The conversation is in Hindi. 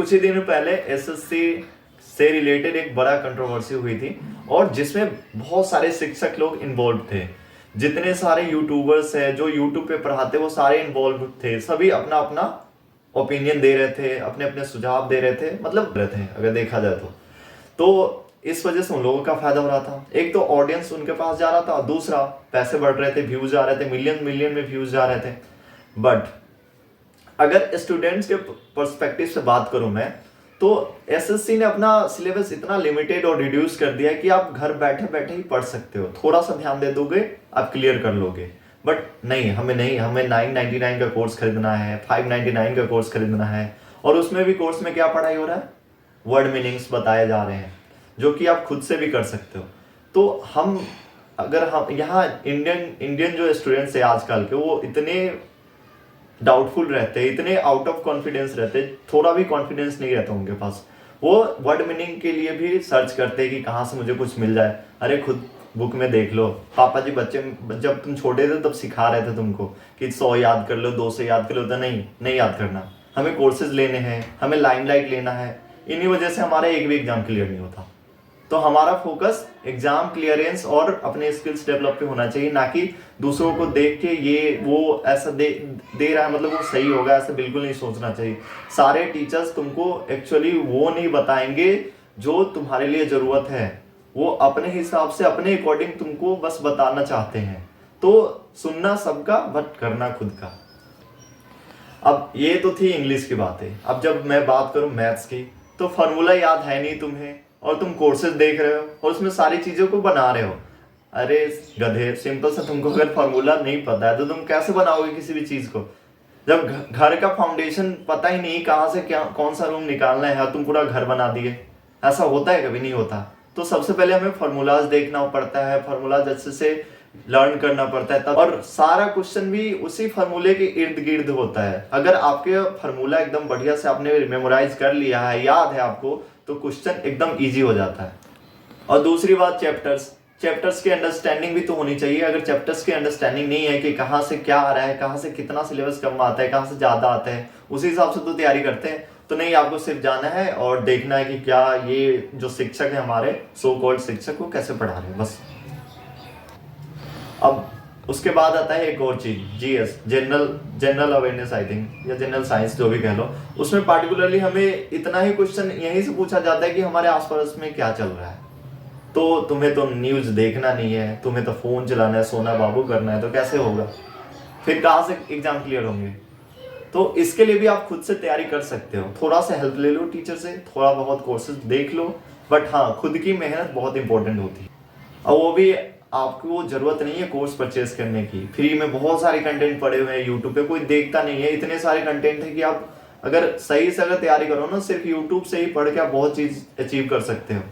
कुछ ही दिन पहले एसएससी से रिलेटेड एक बड़ा कंट्रोवर्सी हुई थी और जिसमें बहुत सारे शिक्षक लोग इन्वॉल्व थे। जितने सारे यूट्यूबर्स हैं जो यूट्यूब पे पढ़ाते वो सारे इन्वॉल्व थे। सभी अपना अपना ओपिनियन दे रहे थे, अपने अपने सुझाव दे रहे थे, मतलब रहे थे अगर देखा जाए तो इस वजह से उन लोगों का फायदा हो रहा था। एक तो ऑडियंस उनके पास जा रहा था, दूसरा पैसे बढ़ रहे थे, व्यूज आ रहे थे, मिलियन मिलियन में व्यूज जा रहे थे। बट अगर स्टूडेंट्स के पर्सपेक्टिव से बात करूं मैं, तो एसएससी ने अपना सिलेबस इतना लिमिटेड और रिड्यूस कर दिया है कि आप घर बैठे बैठे ही पढ़ सकते हो। थोड़ा सा ध्यान दे दोगे आप क्लियर कर लोगे। बट नहीं, हमें 999 का कोर्स खरीदना है, 599 का कोर्स खरीदना है। और उसमें भी कोर्स में क्या पढ़ाई हो रहा है, वर्ड मीनिंग्स बताए जा रहे हैं जो कि आप खुद से भी कर सकते हो। तो हम यहाँ इंडियन जो स्टूडेंट्स है आजकल के, वो इतने डाउटफुल रहते हैं, इतने आउट ऑफ कॉन्फिडेंस रहते हैं, थोड़ा भी कॉन्फिडेंस नहीं रहता उनके पास। वो वर्ड मीनिंग के लिए भी सर्च करते हैं कि कहाँ से मुझे कुछ मिल जाए। अरे खुद बुक में देख लो, पापा जी बच्चे जब तुम छोटे थे तब सिखा रहे थे तुमको कि 100 याद कर लो, 200 याद कर लो। तो नहीं याद करना, हमें कोर्सेज लेने हैं, हमें लाइमलाइट लेना है। इन्हीं वजह से हमारा एक भी एग्जाम क्लियर नहीं होता। तो हमारा फोकस एग्जाम क्लियरेंस और अपने स्किल्स डेवलप पे होना चाहिए, ना कि दूसरों को देख के ये वो ऐसा दे रहा है मतलब वो सही होगा, ऐसा बिल्कुल नहीं सोचना चाहिए। सारे टीचर्स तुमको एक्चुअली वो नहीं बताएंगे जो तुम्हारे लिए जरूरत है, वो अपने हिसाब से अपने अकॉर्डिंग तुमको बस बताना चाहते हैं। तो सुनना सबका बट करना खुद का। अब ये तो थी इंग्लिश की बातें। अब जब मैं बात करूं मैथ्स की, तो फॉर्मूला याद है नहीं तुम्हें और तुम कोर्सेज देख रहे हो और उसमें सारी चीजों को बना रहे हो। अरे गधे, सिंपल सा तुमको अगर फॉर्मूला नहीं पता है तो तुम कैसे बनाओगे किसी भी चीज को। जब घर का फाउंडेशन पता ही नहीं कहाँ से क्या कौन सा रूम निकालना है, तुम पूरा घर बना दिए। ऐसा होता है? कभी नहीं होता। तो सबसे पहले हमें फॉर्मूलाज देखना पड़ता है, फॉर्मूलाज अच्छे से लर्न करना पड़ता है तब, और सारा क्वेश्चन भी उसी फार्मूले के इर्द गिर्द होता है। अगर आपके फार्मूला एकदम बढ़िया से आपने मेमोराइज कर लिया है, याद है आपको, तो क्वेश्चन एकदम इजी हो जाता है। और दूसरी बात, चैप्टर्स की अंडरस्टैंडिंग भी तो होनी चाहिए। अगर चैप्टर्स की अंडरस्टैंडिंग नहीं है कि कहाँ से क्या आ रहा है, कहाँ से कितना सिलेबस कम आता है, कहाँ से ज्यादा आता है, उसी हिसाब से तो तैयारी करते हैं। तो नहीं, आपको सिर्फ जाना है और देखना है कि क्या ये जो शिक्षक है हमारे सो कॉल्ड शिक्षक को कैसे पढ़ा रहे हैं, बस। अब उसके बाद आता है एक और चीज, GS, general awareness I think, या जनरल साइंस जो भी कह लो। उसमें पार्टिकुलरली हमें इतना ही क्वेश्चन यहीं से पूछा जाता है कि हमारे आसपास में क्या चल रहा है। तो तुम्हें तो न्यूज देखना नहीं है, तुम्हें तो फोन चलाना है, सोना बाबू करना है, तो कैसे होगा? फिर कहाँ से एग्जाम क्लियर होंगे? तो इसके लिए भी आप खुद से तैयारी कर सकते हो। थोड़ा सा हेल्प ले लो टीचर से, थोड़ा बहुत कोर्सेज देख लो, बट हाँ, खुद की मेहनत बहुत इंपॉर्टेंट होती है। और वो भी आपको जरूरत नहीं है कोर्स परचेस करने की। फ्री में बहुत सारे कंटेंट पड़े हुए हैं यूट्यूब पे, कोई देखता नहीं है। इतने सारे कंटेंट है कि आप अगर सही से तैयारी करो ना, सिर्फ यूट्यूब से ही पढ़ के आप बहुत चीज अचीव कर सकते हो।